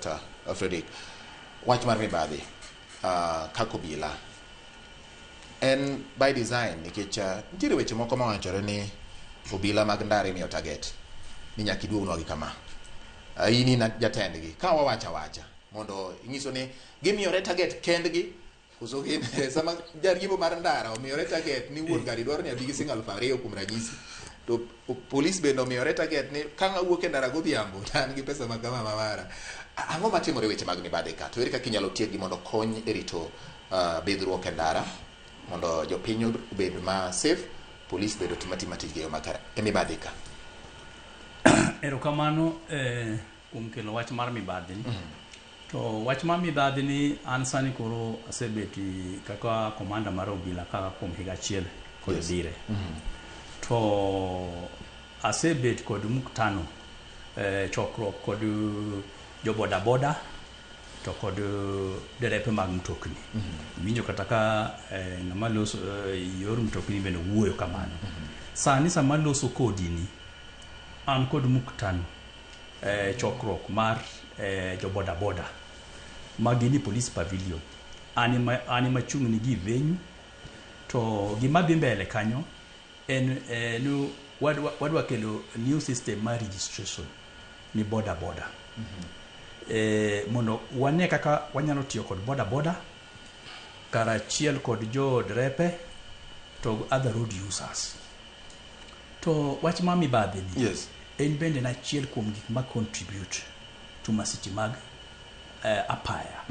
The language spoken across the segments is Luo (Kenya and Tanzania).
Dr. Frederick, wach mar mibadhi kako bila en by design nikech nitiere weche moko mawachore ni obila mag ndara imiyo target ni nyaka iduognwa gi kama. In na jatendgi ka wawacha mondo inyiso ni gimiyore target kendgi koso gin sama jariembo mar ndara omiyore target ni wuon gari dwaro ni abi gi siling 2,000 kuom ranyisi, to polis bende omiyore target ni ka awuok e ndara godhiambo an gi pesa magama mawara. Ang'o matimore weche mag mibadhi ka? To ere kaka inyalo tiekgi mondo kony e rito bidhruok e ndara mondo jopiny obed ma safe, polis bedo timatima tijgi makare e mibadhi ka? Erokamano kuom kelo wach mar mibadhi ni. To wach mar mibadhi ni an sani koro asebeti kaka komanda mar obila kaka kuom higa achiel kod dire. To asebet kod mkutano chokruok kod jo boda boda to kod derepe mag mtokni. Winjo kata ka ng'ama loso yor mtokni bende wuoyo kamano. Sani sama loso kodi ni an kod mkutano chokruok mar jo boda boda magini police pavilion ani machung'ni gi venue. To gima dhi mbele kanyo en wadwa kelo new system mar registration ni boda boda. Mondo wane kaka wanyalo tiyo kod boda boda karachiel kod jo drepe to other road users. To wach ma mibadhi ni en bende na chiel kuom gik ma contribute to masiche mag apaya.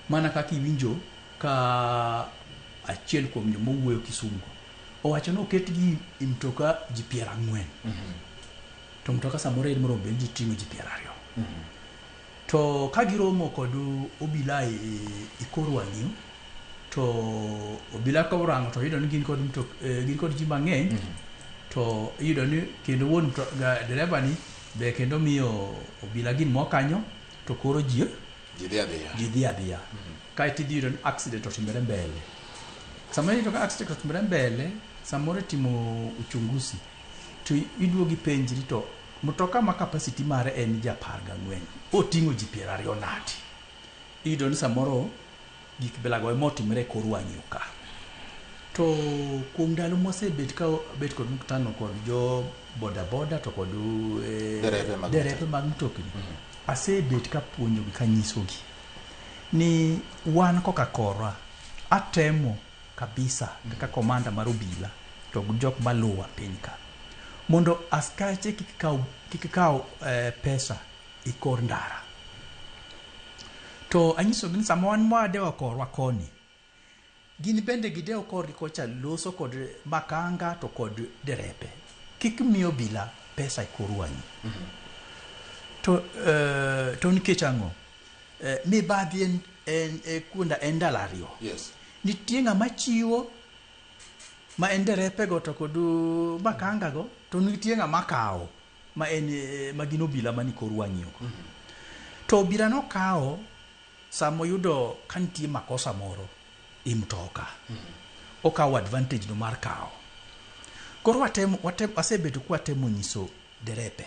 Mana kaka iwinjo ka achiel kuom joma wuoyo Kisumu owacho ni oket gi mtoka ji 40. To mtoka samoro en moro bende ting'o ji 20. To ka giromo kod obila e kor wang'yo to obila ka orango to yudo ni gin kod ji mang'eny. To yudo ni kendo wuon dereba ni be kendo miyo obila gin mo kanyo to koro ji dhi adhiya. Kaeto idhi yudo ni accident otimore mbele. Sama yudo ka accident otimore mbele, samoro timo uchunguzi to iduogi penjri to mtoka ma capacity mare en 14 oting'o ji 20 nadi. Iyudo ni samoro gik belago emotimore kor wang'yo ka. To kuom ndalo mosebet ka bet kod mkutano kod jo boda boda to kod derepe mag mtokni, asebet ka puonjogi kanyisogi ni wan koka korwa atemo kabisa kaka komanda mar obila to jok maluwa piny ka mondo askache kik kaw pesa e kor ndara. To anyisogi ni sama wan mwadewa korwa koni, gini bende gidewo korgi kocha loso kod makanga to kod derepe. Kik miyo obila pesa e kor wang'yo. To nikech ang'o? Mibadhi en kuonda en dalario. Nitie ng'ama chiwo ma en derepe go to kod makanga go, to nitie ng'ama kawo ma en magino obila mani kor wang'yo. To obila no kawo samo yudo kantie makosa moro i mtoka. Okawo advantage no mar kawo. Koro asebedo kwa temo nyiso derepe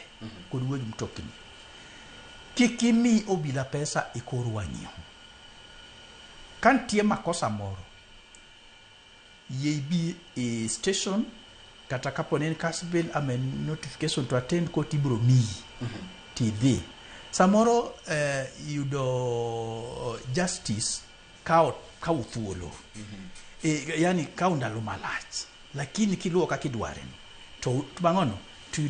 kod wuon mtokni kik imi obila pesa e kor wang'yo. Kantie makosa moro yebi e station kata kaponi en kasbel amen notification to attend court ibro miyi TV. Samoro yudo justice ka uthuolo. Yani ka ndalo malach lakini kiluo ka kidware to bang'ono to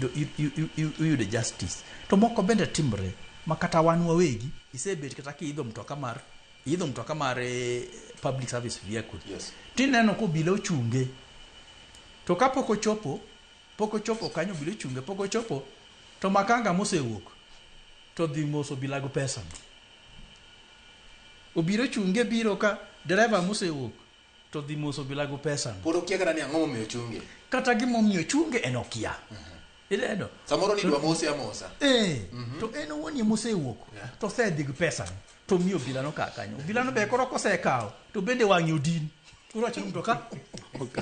yudo justice. To moko bende timbre makata wan wawegi isebet kata kiidho mtoka mar public service vehicle. Tineno ko obila ochunge. To kapok ochopo kanyo obila ochunge pok ochopo to makanga mosewuok to dhi moso obila go pesa. Obila ochunge biro ka driver mosewuok to dhi moso obila go pesa. Pod okia kata ni ang'o momiyo chunge. Kata gimomiyo chunge en okia. Iledo. Samoro ni dwa mosi amosa. To en owuon mosewuok to osedhi gi pesa to miyo obila no kanyo. Obila no be koro kosekawo to bende wang'yo din. Uruacho mtoka.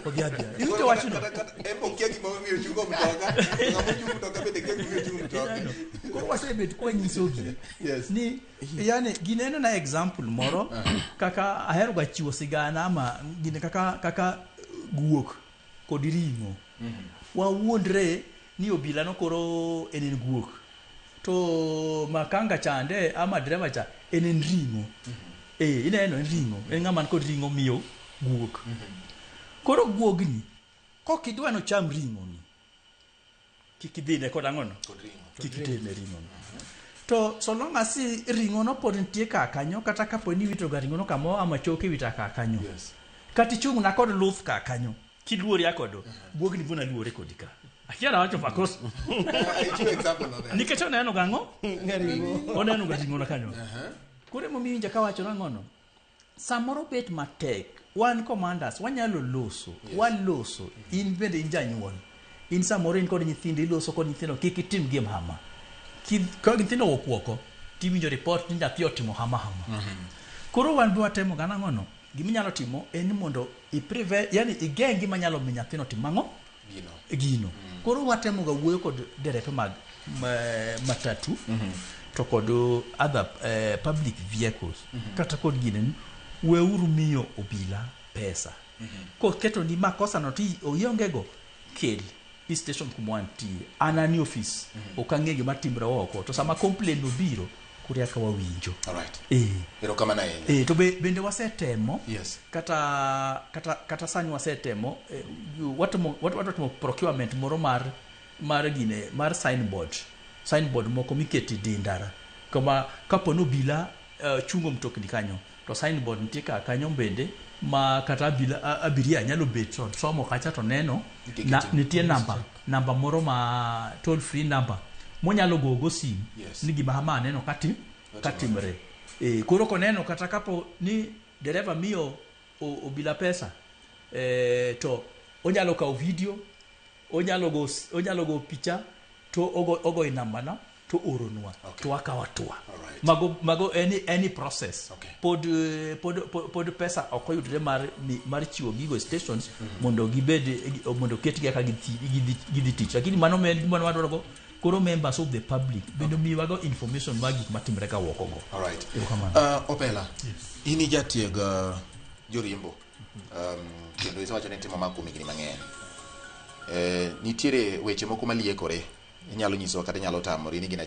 Ogiadia. Iwinjo wachno. Embo kia gima omiyo chungo mtoka. Ngamo chungo mtoka bende kia gima chungo mtoka. Koro wasebet kwa nyisogi. Yes. Ni yani gineno na example moro kaka ahero ga chiwo sigana ama gine kaka guok kod ringo. Wawuondre ni obila no koro enen guok. To makanga chande ama driver cha enen ringo. Ineno en ringo. En ng'ama kod ringo miyo guok. Koro guogni kok idwa no cham ringo ni. Kikidine kod angono. Kod ringo. Kikidine ringo. To so long as ringo no pod nitie ka kanyo kata kapo ni wito ga ringo no kamo ama choke wita ka kanyo. Yes. Kati chung na kod luth ka kanyo. Kiluori akodo. Guogni buna luore kodika. Akiara wacho fakos. Ichiwo example no there. Nikech oneno gango? Oneno ga ringo na kanyo. Kure mo miwinja ka wacho nangono. Samoro bet matek. Wan commanders wanyalo loso. Wan loso. In bende in janyuol. In samoro in kod nyithindi loso kod nyithindo kik itim game hama. Ka nyithindo okwoko tiwinjo report ni nyathi otimo hama. Koro wan dwa temo gana ngono. Giminyalo timo en mondo yani igeng gima nyalo miyo nyathino timango gino. Koro watemo ga wuoyo kod derepe mag matatu to kod other public vehicles kata kod ginen weuru miyo obila pesa. Ko keto ni makosa no ti oyongego kel station kumwanti anani office okange gima timbre oko to sama complain no biro kuria ka wawinjo. All right. Ero kama na yeye. To bende wasetemo. Yes. Kata sani wasetemo watu procurement moro mar gine mar signboard moko miketi dindara. Kama kapo no bila chungo mtokni kanyo. To signboard nitie ka kanyo bende ma kata abiria nyalo bet somo kacha to neno na nitie namba moro ma toll free number monyalo go sim. Yes. Ni gima hama neno katimre. Koro koneno kata kapo ni dereva miyo obila pesa to onyalo kawo video, onyalo go picha to ogo namba na to oronwa. Okay. To akawatua. Right. Mago any process. Okay. Pod pesa okoyudre mar chiwo gigo stations mondo mondo ketgi ka gidhi tich. Lakini mano wadwaro koro members of the public bendo miwago information magi matimre ka woko go. All right. Yes. Opela. Ini jatiega jorimbo. Kendo isewacho ni timo makumi gini mang'eny. Nitiere weche moko maliekore. Inyalo nyiso kata inyalo tamori ni gina